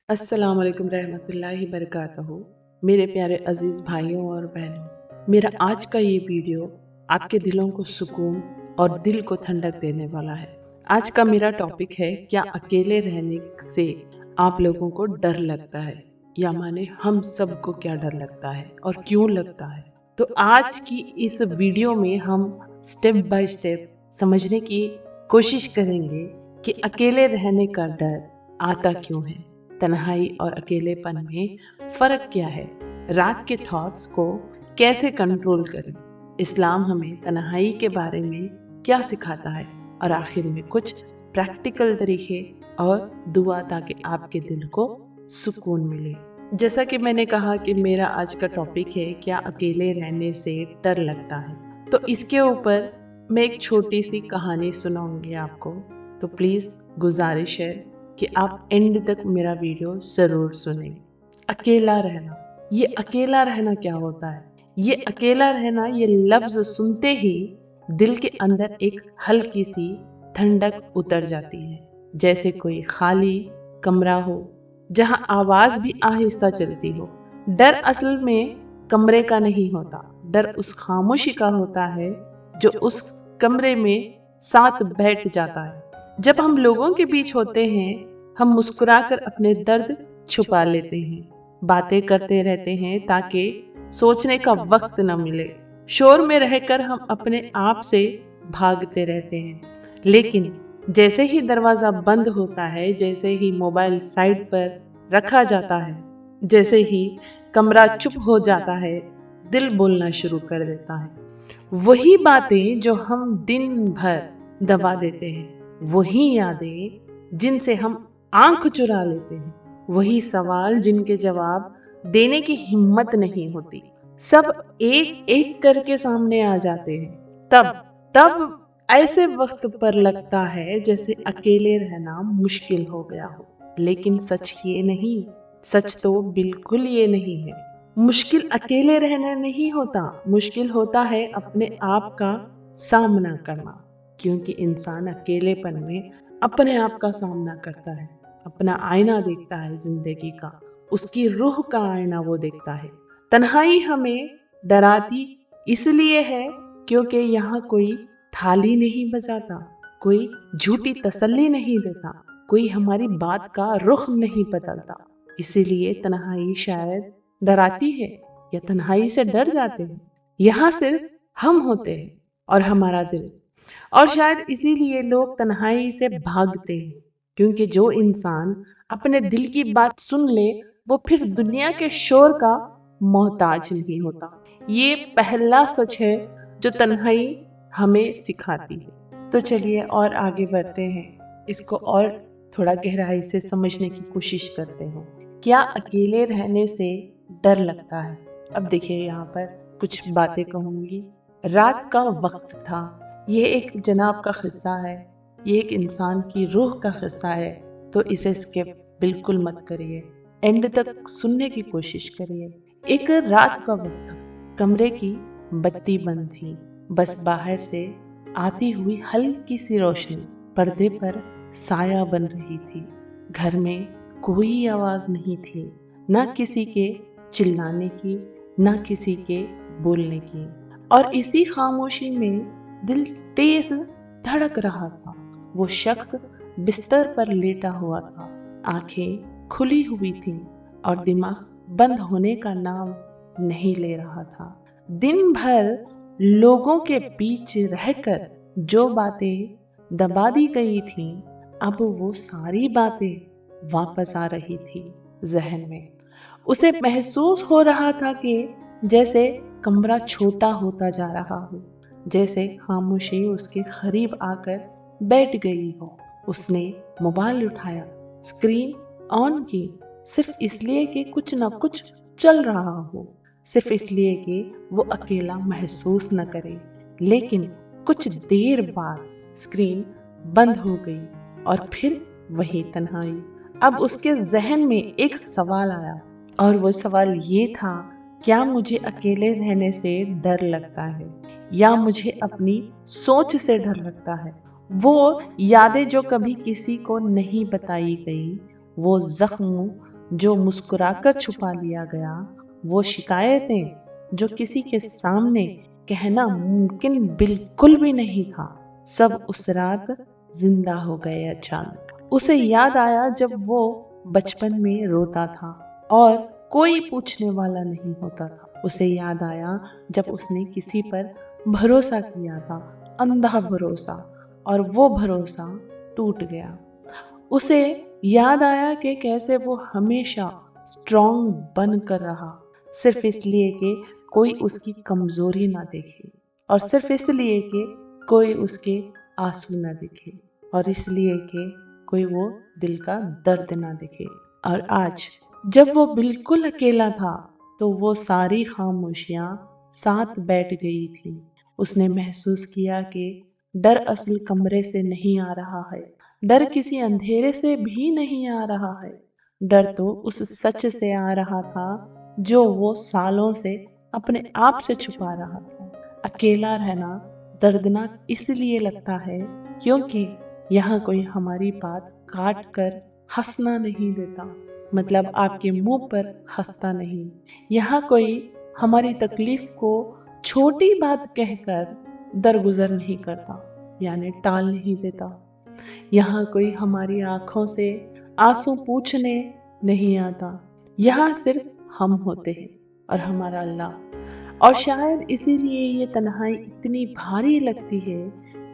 अस्सलाम वालेकुम रहमतुल्लाहि बरकातहू। मेरे प्यारे अजीज भाइयों और बहनों, मेरा आज का ये वीडियो आपके दिलों को सुकून और दिल को ठंडक देने वाला है। आज का मेरा टॉपिक है, क्या अकेले रहने से आप लोगों को डर लगता है, या माने हम सबको क्या डर लगता है और क्यों लगता है। तो आज की इस वीडियो में हम स्टेप बाय स्टेप समझने की कोशिश करेंगे कि अकेले रहने का डर आता क्यों है, तन्हाई और अकेलेपन में फर्क क्या है, रात के थॉट्स को कैसे कंट्रोल करें, इस्लाम हमें तन्हाई के बारे में क्या सिखाता है, और आखिर में कुछ प्रैक्टिकल तरीके और दुआ ताकि आपके दिल को सुकून मिले। जैसा कि मैंने कहा कि मेरा आज का टॉपिक है, क्या अकेले रहने से डर लगता है। तो इसके ऊपर मैं एक छोटी सी कहानी सुनाऊंगी आपको। तो प्लीज़ गुजारिश है कि आप एंड तक मेरा वीडियो ज़रूर सुनें। अकेला रहना, ये अकेला रहना क्या होता है? ये अकेला रहना, ये लफ्ज़ सुनते ही दिल के अंदर एक हल्की सी ठंडक उतर जाती है, जैसे कोई खाली कमरा हो जहां आवाज़ भी आहिस्ता चलती हो। डर असल में कमरे का नहीं होता, डर उस खामोशी का होता है जो उस कमरे में साथ बैठ जाता है। जब हम लोगों के बीच होते हैं, हम मुस्कुराकर अपने दर्द छुपा लेते हैं, बातें करते रहते हैं ताकि सोचने का वक्त न मिले। शोर में रहकर हम अपने आप से भागते रहते हैं, लेकिन जैसे ही दरवाजा बंद होता है, जैसे ही मोबाइल साइड पर रखा जाता है, जैसे ही कमरा चुप हो जाता है, दिल बोलना शुरू कर देता है। वही बातें जो हम दिन भर दबा देते हैं, वही यादें जिनसे हम आंख चुरा लेते हैं, वही सवाल जिनके जवाब देने की हिम्मत नहीं होती, सब एक एक करके सामने आ जाते हैं। तब तब ऐसे वक्त पर लगता है जैसे अकेले रहना मुश्किल हो गया हो। लेकिन सच ये नहीं, सच तो बिल्कुल ये नहीं है। मुश्किल अकेले रहना नहीं होता, मुश्किल होता है अपने आप का सामना करना। क्योंकि इंसान अकेलेपन में अपने आप का सामना करता है, अपना आईना देखता है जिंदगी का, उसकी रूह का आईना वो देखता है। तन्हाई हमें डराती इसलिए है क्योंकि यहाँ कोई थाली नहीं बजाता, कोई झूठी तसल्ली नहीं देता, कोई हमारी बात का रुख नहीं बदलता। इसीलिए तन्हाई शायद डराती है, या तन्हाई से डर जाते हैं। यहाँ सिर्फ हम होते हैं और हमारा दिल। और शायद इसीलिए लोग तन्हाई से भागते हैं, क्योंकि जो इंसान अपने दिल की बात सुन ले, वो फिर दुनिया के शोर का मोहताज नहीं होता। ये पहला सच है जो तन्हाई हमें सिखाती है। तो चलिए और आगे बढ़ते हैं, इसको और थोड़ा गहराई से समझने की कोशिश करते हैं। क्या अकेले रहने से डर लगता है? अब देखिए, यहाँ पर कुछ बातें कहूँगी। रात का वक्त था, ये एक जनाब का किस्सा है, ये एक इंसान की रूह का किस्सा है। तो इसे स्किप बिल्कुल मत करिए, एंड तक सुनने की कोशिश करिए। एक रात का वक्त था, कमरे की बत्ती बंद थी, बस बाहर से आती हुई हल्की सी रोशनी पर्दे पर साया बन रही थी। घर में कोई आवाज नहीं थी, ना किसी के चिल्लाने की, ना किसी के बोलने की। और इसी खामोशी में दिल तेज धड़क रहा था। वो शख्स बिस्तर पर लेटा हुआ था, आंखें खुली हुई थीं और दिमाग बंद होने का नाम नहीं ले रहा था। दिन भर लोगों के बीच रहकर जो बातें दबा दी गई थीं, अब वो सारी बातें वापस आ रही थी जहन में। उसे महसूस हो रहा था कि जैसे कमरा छोटा होता जा रहा हो, जैसे खामोशी उसके करीब आकर बैठ गई हो। उसने मोबाइल उठाया, स्क्रीन ऑन की, सिर्फ इसलिए कि कुछ न कुछ चल रहा हो, सिर्फ इसलिए कि वो अकेला महसूस न करे। लेकिन कुछ देर बाद स्क्रीन बंद हो गई और फिर वही तन्हाई। अब उसके जहन में एक सवाल आया, और वो सवाल ये था, क्या मुझे अकेले रहने से डर लगता है, या मुझे अपनी सोच से डर लगता है? वो यादें जो कभी किसी को नहीं बताई गई, वो जख्म जो मुस्कुराकर छुपा लिया गया, वो शिकायतें जो किसी के सामने कहना मुमकिन बिल्कुल भी नहीं था, सब उस रात जिंदा हो गए अचानक। उसे याद आया जब वो बचपन में रोता था और कोई पूछने वाला नहीं होता था। उसे याद आया जब उसने किसी पर भरोसा किया था, अंधा भरोसा, और वो भरोसा टूट गया। उसे याद आया कि कैसे वो हमेशा स्ट्रॉन्ग बन कर रहा, सिर्फ इसलिए कि कोई उसकी कमजोरी ना देखे, और सिर्फ इसलिए कि कोई उसके आंसू ना दिखे, और इसलिए कि कोई वो दिल का दर्द ना दिखे। और आज जब वो बिल्कुल अकेला था तो वो सारी खामोशियां साथ बैठ गई थी। उसने महसूस किया कि डर असल कमरे से नहीं आ रहा है, डर किसी अंधेरे से भी नहीं आ रहा है, डर तो उस सच से आ रहा था जो वो सालों से अपने आप से छुपा रहा था। अकेला रहना दर्दनाक इसलिए लगता है क्योंकि यहाँ कोई हमारी बात काट कर हंसना नहीं देता, मतलब आपके मुंह पर हंसता नहीं। यहाँ कोई हमारी तकलीफ को छोटी बात कहकर दरगुजर नहीं करता, यानी टाल नहीं देता। यहाँ कोई हमारी आंखों से आंसू पूछने नहीं आता। यहाँ सिर्फ हम होते हैं और हमारा अल्लाह। और शायद इसीलिए ये तन्हाई इतनी भारी लगती है,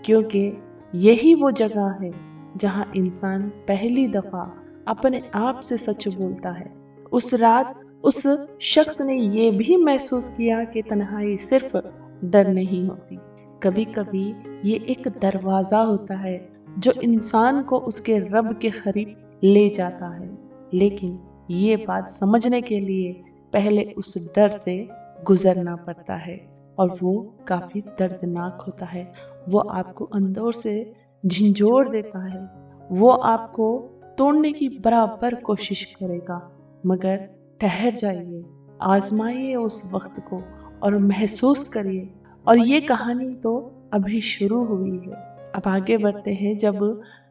क्योंकि यही वो जगह है जहाँ इंसान पहली दफा अपने आप से सच बोलता है। उस रात उस शख्स ने ये भी महसूस किया कि तन्हाई सिर्फ डर नहीं होती, कभी कभी ये एक दरवाजा होता है जो इंसान को उसके रब के करीब ले जाता है। लेकिन ये बात समझने के लिए पहले उस डर से गुजरना पड़ता है, और वो काफी दर्दनाक होता है। वो आपको अंदर से झंझोड़ देता है, वो आपको तोड़ने की बराबर कोशिश करेगा। मगर ठहर जाइए, आजमाइए उस वक्त को और महसूस करिए। और ये कहानी तो अभी शुरू हुई है। अब आगे बढ़ते हैं। जब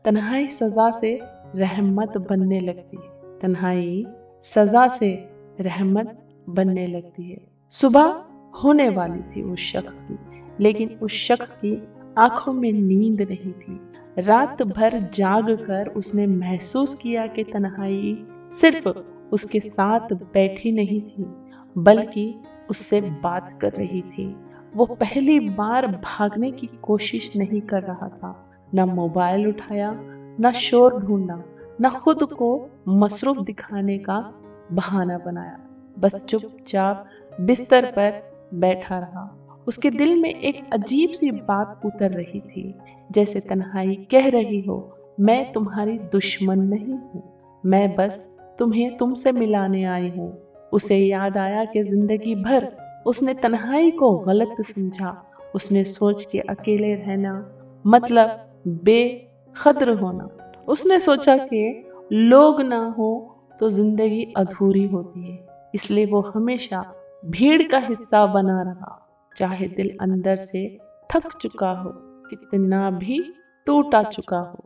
तन्हाई सजा से रहमत बनने लगती है, तन्हाई सजा से रहमत बनने लगती है। सुबह होने वाली थी उस शख्स की, लेकिन उस शख्स की आंखों में नींद नहीं थी। रात भर जाग कर उसने महसूस किया कि तन्हाई सिर्फ उसके साथ बैठी नहीं थी, बल्कि उससे बात कर रही थी। वो पहली बार भागने की कोशिश नहीं कर रहा था, न मोबाइल उठाया, न शोर ढूंढा, न खुद को मसरूफ दिखाने का बहाना बनाया। बस चुपचाप बिस्तर पर बैठा रहा। उसके दिल में एक अजीब सी बात उतर रही थी, जैसे तन्हाई कह रही हो, मैं तुम्हारी दुश्मन नहीं हूँ, मैं बस तुम्हें तुमसे मिलाने आई हूँ। उसे याद आया कि जिंदगी भर उसने तन्हाई को गलत समझा। उसने सोच के अकेले रहना मतलब बेखद्र होना। उसने सोचा कि लोग ना हो तो जिंदगी अधूरी होती है, इसलिए वो हमेशा भीड़ का हिस्सा बना रहा, चाहे दिल अंदर से थक चुका हो, कितना भी टूटा चुका हो।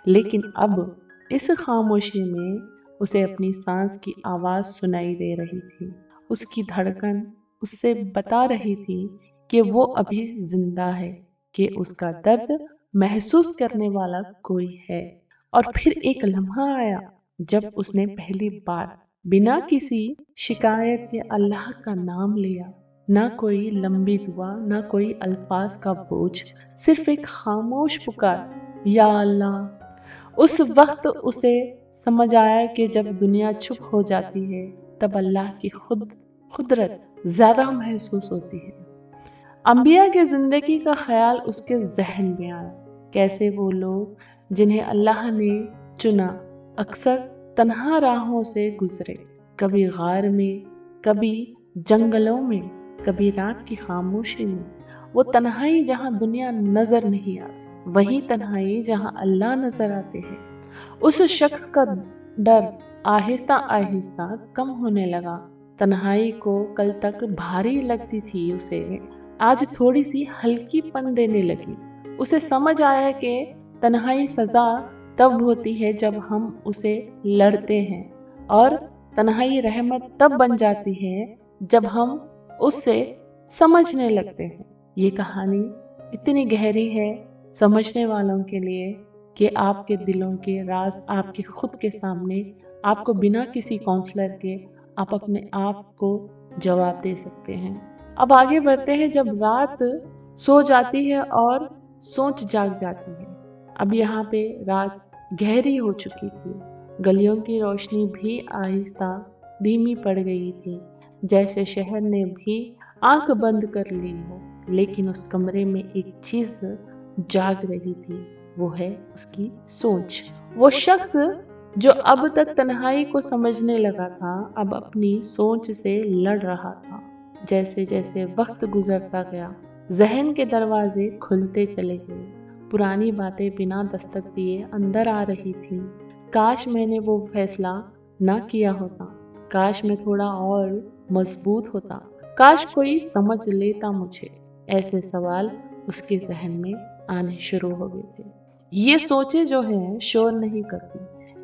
लेकिन अब इस खामोशी में उसे अपनी सांस की आवाज सुनाई दे रही थी। उसकी धड़कन उससे बता रही थी कि वो अभी जिंदा है, कि उसका दर्द महसूस करने वाला कोई है। और फिर एक लम्हा आया जब उसने पहली बार बिना किसी शिकायत के अल्लाह का नाम लिया। ना कोई लंबी दुआ, ना कोई अल्फाज का बोझ, सिर्फ एक खामोश पुकार, या अल्लाह। उस वक्त उसे समझ आया कि जब दुनिया चुप हो जाती है तब अल्लाह की कुदरत ज्यादा महसूस होती है। अंबिया की जिंदगी का ख्याल उसके जहन में आया, कैसे वो लोग जिन्हें अल्लाह ने चुना अक्सर तन्हा राहों से गुजरे, कभी गार में, कभी जंगलों में, कभी रात की खामोशी में। वो तन्हाई जहाँ दुनिया नजर नहीं आती, वही तन्हाई जहाँ अल्लाह नजर आते हैं। उस शख्स का डर आहिस्ता आहिस्ता कम होने लगा। तन्हाई को कल तक भारी लगती थी, उसे आज थोड़ी सी हल्कीपन देने लगी। उसे समझ आया कि तन्हाई सजा तब होती है जब हम उसे लड़ते हैं, और तन्हाई रहमत तब बन जाती है जब हम उससे समझने लगते हैं। ये कहानी इतनी गहरी है समझने वालों के लिए कि आपके दिलों के राज आपके खुद के सामने, आपको बिना किसी काउंसलर के आप अपने आप को जवाब दे सकते हैं। अब आगे बढ़ते हैं। जब रात सो जाती है और सोच जाग जाती है। अब यहाँ पे रात गहरी हो चुकी थी। गलियों की रोशनी भी आहिस्ता धीमी पड़ गई थी, जैसे शहर ने भी आंख बंद कर ली हो। लेकिन उस कमरे में एक चीज जाग रही थी, वो है उसकी सोच। वो शख्स जो अब तक तन्हाई को समझने लगा था, अब अपनी सोच से लड़ रहा था। जैसे जैसे वक्त गुजरता गया, जहन के दरवाजे खुलते चले गए। पुरानी बातें बिना दस्तक दिए अंदर आ रही थी। काश मैंने वो फैसला ना किया होता, काश मैं थोड़ा और मजबूत होता, काश कोई समझ लेता मुझे। ऐसे सवाल उसके जहन में आने शुरू हो गए थे। ये सोचें जो है शोर नहीं करती,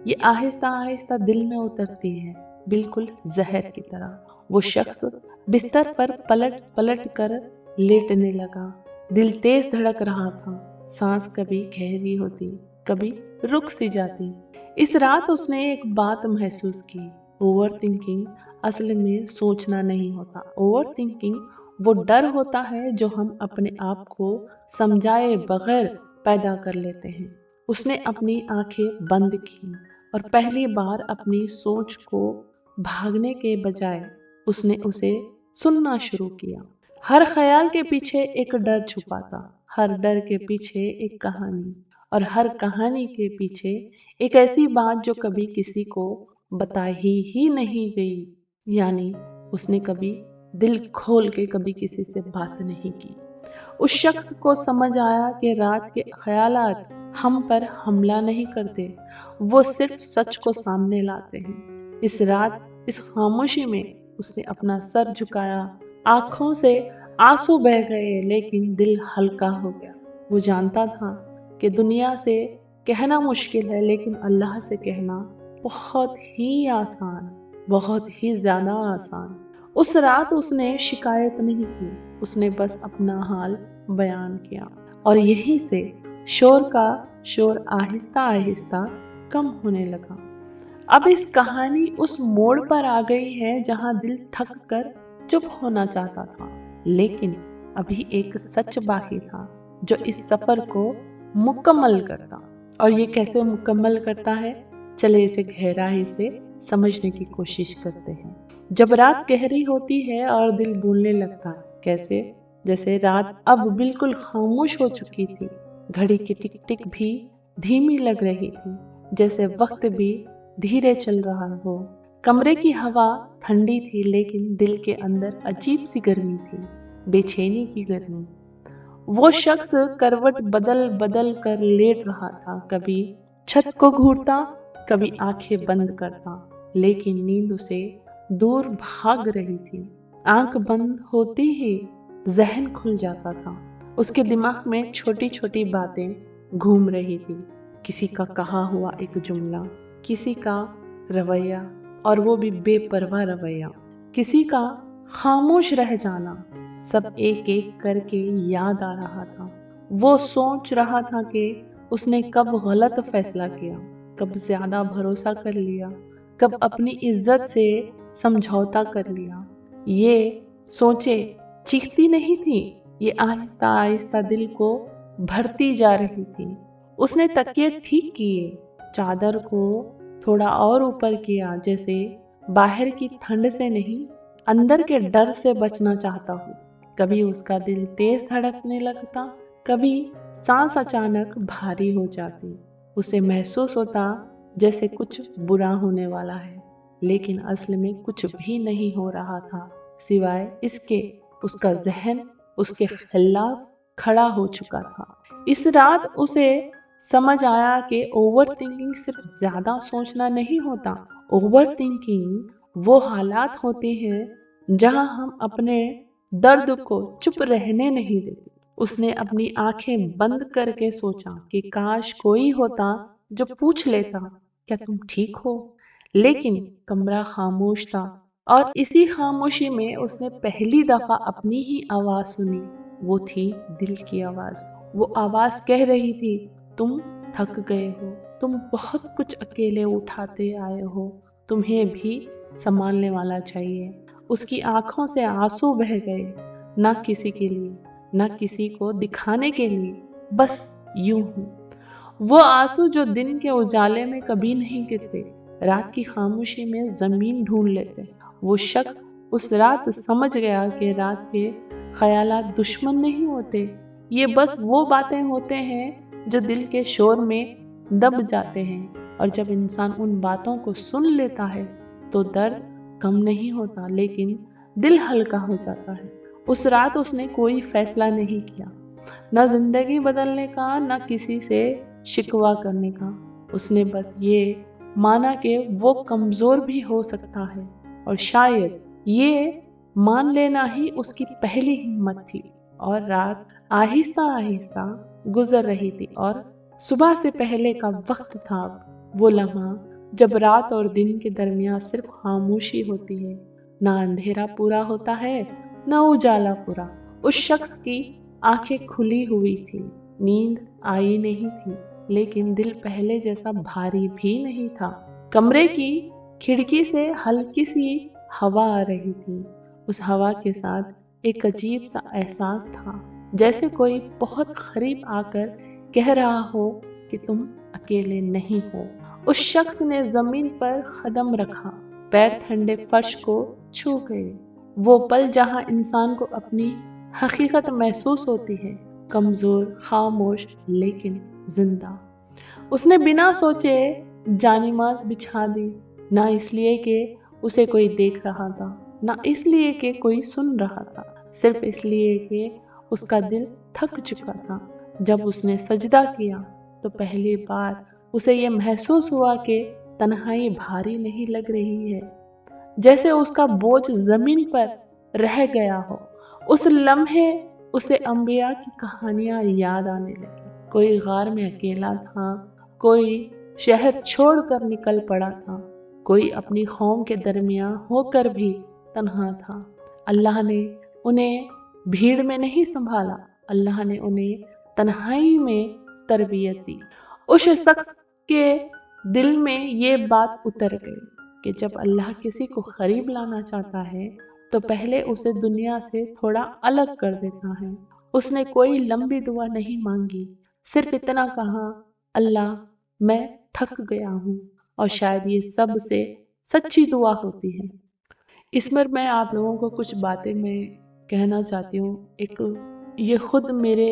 ये आहिस्ता आहिस्ता दिल में उतरती है, बिल्कुल जहर की तरह। वो शख्स बिस्तर पर पलट पलट कर लेटने लगा। दिल तेज धड़क रहा था, सांस कभी गहरी होती, कभी रुक सी जाती। इस रात उसने एक बात महसूस की, ओवर थिंकिंग असल में सोचना नहीं होता। ओवर थिंकिंग वो डर होता है जो हम अपने आप को समझाए बगैर पैदा कर लेते हैं। उसने अपनी आंखें बंद की और पहली बार अपनी सोच को भागने के बजाय उसने उसे सुनना शुरू किया। हर ख्याल के पीछे एक डर छुपा था, हर डर के पीछे एक कहानी, और हर कहानी के पीछे एक ऐसी बात जो कभी किसी को बताई ही नहीं गई। यानी उसने कभी दिल खोल के कभी किसी से बात नहीं की। उस शख्स को समझ आया कि रात के ख्यालात हम पर हमला नहीं करते, वो सिर्फ सच को सामने लाते हैं। इस रात इस खामोशी में उसने अपना सर झुकाया, आंखों से आंसू बह गए, लेकिन दिल हल्का हो गया। वो जानता था कि दुनिया से कहना मुश्किल है, लेकिन अल्लाह से कहना बहुत ही आसान, बहुत ही ज्यादा आसान। उस रात उसने शिकायत नहीं की, उसने बस अपना हाल बयान किया, और यहीं से शोर का शोर आहिस्ता आहिस्ता कम होने लगा। अब इस कहानी उस मोड़ पर आ गई है जहां दिल थक कर चुप होना चाहता था, लेकिन अभी एक सच बाकी था जो इस सफर को मुकम्मल करता। और ये कैसे मुकम्मल करता है, चले इसे गहराई से समझने की कोशिश करते हैं। जब रात गहरी होती है और दिल बोलने लगता है, कैसे? जैसे रात अब बिल्कुल खामोश हो चुकी थी, घड़ी की टिक टिक भी धीमी लग रही थी, जैसे वक्त भी धीरे चल रहा हो। कमरे की हवा ठंडी थी, लेकिन दिल के अंदर अजीब सी गर्मी थी, बेचैनी की गर्मी। वो शख्स करवट बदल बदल कर लेट रहा था, कभी छत को घूरता, कभी आंखें बंद करता, लेकिन नींद उसे दूर भाग रही थी। आंख बंद होती ही जहन खुल जाता था। उसके दिमाग में छोटी छोटी बातें घूम रही थी, किसी का कहा हुआ एक जुमला, किसी का रवैया, और वो भी बेपरवाह रवैया, किसी का खामोश रह जाना, सब एक एक करके याद आ रहा था। वो सोच रहा था कि उसने कब गलत फैसला किया, कब ज्यादा भरोसा कर लिया, कब अपनी इज्जत से समझौता कर लिया। ये सोचे चीखती नहीं थी, ये आहिस्ता आहिस्ता दिल को भरती जा रही थी। उसने तकिए ठीक किए, चादर को थोड़ा और ऊपर किया, जैसे बाहर की ठंड से नहीं, अंदर के डर से बचना चाहता हूँ। कभी उसका दिल तेज धड़कने लगता, कभी सांस अचानक भारी हो जाती। उसे महसूस होता जैसे कुछ बुरा होने वाला है, लेकिन असल में कुछ भी नहीं हो रहा था, सिवाय इसके उसका जहन उसके खिलाफ खड़ा हो चुका था। इस रात उसे समझ आया कि ओवर थिंकिंग सिर्फ ज्यादा सोचना नहीं होता। ओवर थिंकिंग वो हालात होते हैं जहां हम अपने दर्द को चुप रहने नहीं देते। उसने अपनी आंखें बंद करके सोचा कि काश कोई होता जो पूछ लेता, क्या तुम ठीक हो? लेकिन कमरा खामोश था और इसी खामोशी में उसने पहली दफा अपनी ही आवाज सुनी। वो थी दिल की आवाज। वो आवाज कह रही थी, तुम थक गए हो, तुम बहुत कुछ अकेले उठाते आए हो, तुम्हें भी संभालने वाला चाहिए। उसकी आंखों से आंसू बह गए, ना किसी के लिए, ना किसी को दिखाने के लिए, बस यूं ही। वो आंसू जो दिन के उजाले में कभी नहीं गिरते, रात की खामोशी में जमीन ढूंढ लेते। वो शख्स उस रात समझ गया कि रात के ख्यालात दुश्मन नहीं होते, ये बस वो बातें होते हैं जो दिल के शोर में दब जाते हैं। और जब इंसान उन बातों को सुन लेता है तो दर्द कम नहीं होता, लेकिन दिल हल्का हो जाता है। उस रात उसने कोई फैसला नहीं किया, ना जिंदगी बदलने का, ना किसी से शिकवा करने का। उसने बस ये माना कि वो कमजोर भी हो सकता है, और शायद ये मान लेना ही उसकी पहली हिम्मत थी। और रात आहिस्ता आहिस्ता गुजर रही थी और सुबह से पहले का वक्त था। वो लम्हा जब रात और दिन के दरमियान सिर्फ खामोशी होती है, ना अंधेरा पूरा होता है, ना उजाला पूरा। उस शख्स की आंखें खुली हुई थी, नींद आई नहीं थी, लेकिन दिल पहले जैसा भारी भी नहीं था। कमरे की खिड़की से हल्की सी हवा आ रही थी। उस हवा के साथ एक अजीब सा एहसास था, जैसे कोई बहुत करीब आकर कह रहा हो कि तुम अकेले नहीं हो। उस शख्स ने जमीन पर कदम रखा, पैर ठंडे फर्श को छू गए। वो पल जहां इंसान को अपनी हकीकत महसूस होती है, कमजोर, खामोश, लेकिन जिंदा। उसने बिना सोचे जानिमाज बिछा दी, ना इसलिए कि उसे कोई देख रहा था, ना इसलिए कि कोई सुन रहा था, सिर्फ इसलिए कि उसका दिल थक चुका था। जब उसने सजदा किया तो पहली बार उसे ये महसूस हुआ कि तन्हाई भारी नहीं लग रही है, जैसे उसका बोझ जमीन पर रह गया हो। उस लम्हे उसे अंबिया की कहानियां याद आने लगी। कोई गार में अकेला था, कोई शहर छोड़कर निकल पड़ा था, कोई अपनी कौम के दरमियान होकर भी तन्हा था। अल्लाह ने उन्हें भीड़ में नहीं संभाला, अल्लाह ने उन्हें तन्हाई में तरबियत दी। उस शख्स के दिल में ये बात उतर गई कि जब अल्लाह किसी को करीब लाना चाहता है तो पहले उसे दुनिया से थोड़ा अलग कर देता है। उसने कोई लंबी दुआ नहीं मांगी, सिर्फ इतना कहा, अल्लाह मैं थक गया हूँ। और शायद ये सबसे सच्ची दुआ होती है। इसमें मैं आप लोगों को कुछ बातें मैं कहना चाहती हूँ। एक ये खुद मेरे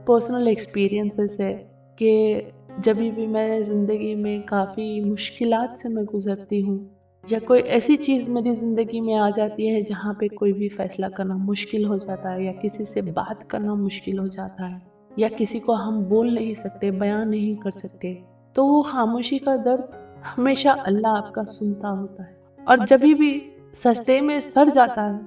पर्सनल एक्सपीरियंसेस है कि जब भी मैं ज़िंदगी में काफ़ी मुश्किलात से मैं गुज़रती हूँ, या कोई ऐसी चीज़ मेरी ज़िंदगी में आ जाती है जहाँ पे कोई भी फैसला करना मुश्किल हो जाता है, या किसी से बात करना मुश्किल हो जाता है, या किसी को हम बोल नहीं सकते, बयान नहीं कर सकते, तो वो खामोशी का दर्द हमेशा अल्लाह आपका सुनता होता है। और जब भी सजदे में सर जाता है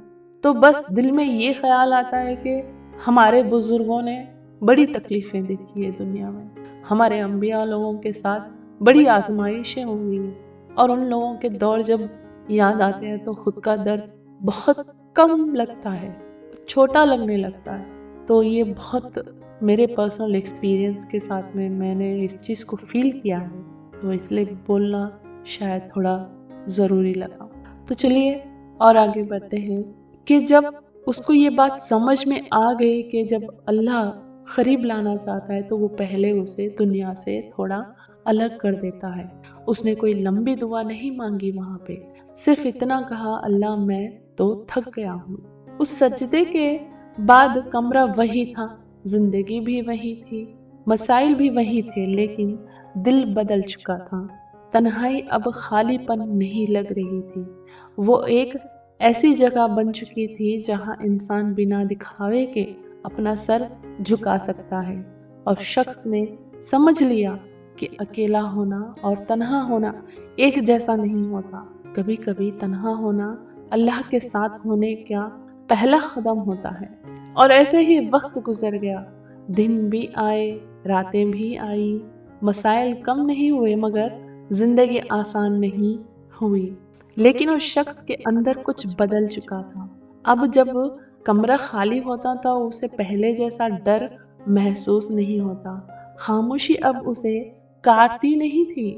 तो बस दिल में ये ख्याल आता है कि हमारे बुजुर्गों ने बड़ी तकलीफ़ें देखी है दुनिया में, हमारे अंबिया लोगों के साथ बड़ी आजमाइशें हुई हैं, और उन लोगों के दौर जब याद आते हैं तो खुद का दर्द बहुत कम लगता है, छोटा लगने लगता है। तो ये बहुत मेरे पर्सनल एक्सपीरियंस के साथ में मैंने इस चीज़ को फील किया है, तो इसलिए बोलना शायद थोड़ा ज़रूरी लगा। तो चलिए और आगे बढ़ते हैं कि जब उसको ये बात समझ में आ गई कि जब अल्लाह करीब लाना चाहता है तो वो पहले उसे दुनिया से थोड़ा अलग कर देता है। उसने कोई लंबी दुआ नहीं मांगी वहाँ पे, सिर्फ इतना कहा, अल्लाह मैं तो थक गया हूँ। उस सजदे के बाद कमरा वही था, जिंदगी भी वही थी, मसाइल भी वही थे, लेकिन दिल बदल चुका था। तन्हाई अब खालीपन नहीं लग रही थी, वो एक ऐसी जगह बन चुकी थी जहां इंसान बिना दिखावे के अपना सर झुका सकता है। और शख्स ने समझ लिया कि अकेला होना और तन्हा होना एक जैसा नहीं होता। कभी कभी तन्हा होना अल्लाह के साथ होने का पहला कदम होता है। और ऐसे ही वक्त गुजर गया, दिन भी आए, रातें भी आई, मसाइल कम नहीं हुए, मगर जिंदगी आसान नहीं हुई, लेकिन उस शख्स के अंदर कुछ बदल चुका था। अब जब कमरा खाली होता था उसे पहले जैसा डर महसूस नहीं होता। खामोशी अब उसे काटती नहीं थी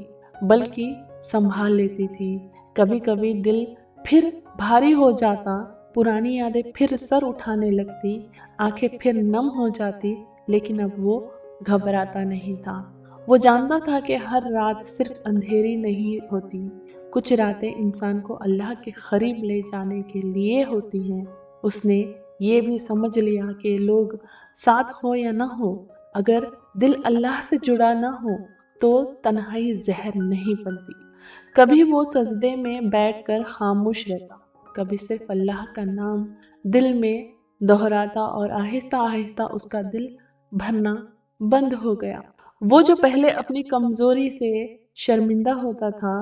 बल्कि संभाल लेती थी। कभी कभी दिल फिर भारी हो जाता, पुरानी यादें फिर सर उठाने लगती, आंखें फिर नम हो जाती, लेकिन अब वो घबराता नहीं था। वो जानता था कि हर रात सिर्फ अंधेरी नहीं होती, कुछ रातें इंसान को अल्लाह के करीब ले जाने के लिए होती हैं। उसने ये भी समझ लिया कि लोग साथ हो या न हो, अगर दिल अल्लाह से जुड़ा न हो तो तन्हाई जहर नहीं बनती। कभी वो सजदे में बैठकर खामोश रहता, कभी सिर्फ अल्लाह का नाम दिल में दोहराता और आहिस्ता आहिस्ता उसका दिल भरना बंद हो गया। वो जो पहले अपनी कमजोरी से शर्मिंदा होता था,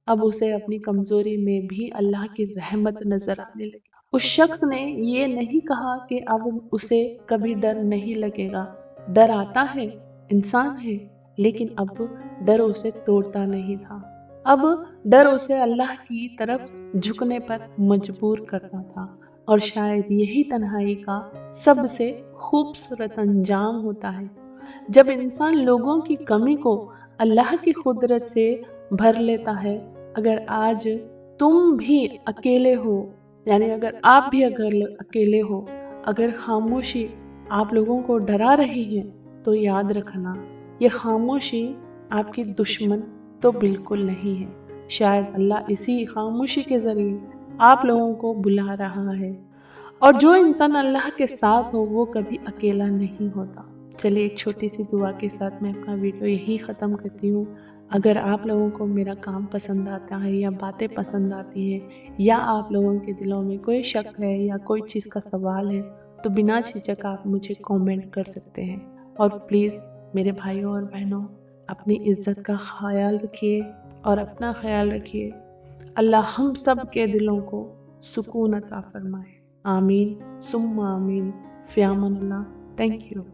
अब उसे अपनी कमजोरी में भी अल्लाह की रहमत नजर आने लगी। उस शख्स ने ये नहीं कहा कि अब उसे कभी डर नहीं लगेगा। डर आता है, इंसान है, लेकिन अब डर उसे तोड़ता नहीं था। अब डर उसे अल्लाह की तरफ झुकने पर मजबूर करता था। और शायद यही तन्हाई का सबसे खूबसूरत अंजाम होता है, जब इंसान लोगों की कमी को अल्लाह की कुदरत से भर लेता है। अगर आज तुम भी अकेले हो, यानी अगर अकेले हो, अगर खामोशी आप लोगों को डरा रही है, तो याद रखना ये खामोशी आपकी दुश्मन तो बिल्कुल नहीं है। शायद अल्लाह इसी खामोशी के जरिए आप लोगों को बुला रहा है। और जो इंसान अल्लाह के साथ हो वो कभी अकेला नहीं होता। चलिए एक छोटी सी दुआ के साथ मैं अपना वीडियो यही ख़त्म करती हूँ। अगर आप लोगों को मेरा काम पसंद आता है या बातें पसंद आती हैं, या आप लोगों के दिलों में कोई शक है या कोई चीज़ का सवाल है, तो बिना झिझक आप मुझे कमेंट कर सकते हैं। और प्लीज़ मेरे भाइयों और बहनों, अपनी इज्जत का ख्याल रखिए और अपना ख्याल रखिए। अल्लाह हम सब के दिलों को सुकून अता फरमाए। आमीन सुम्मा आमीन। फ़ी अमान अल्लाह। Thank you.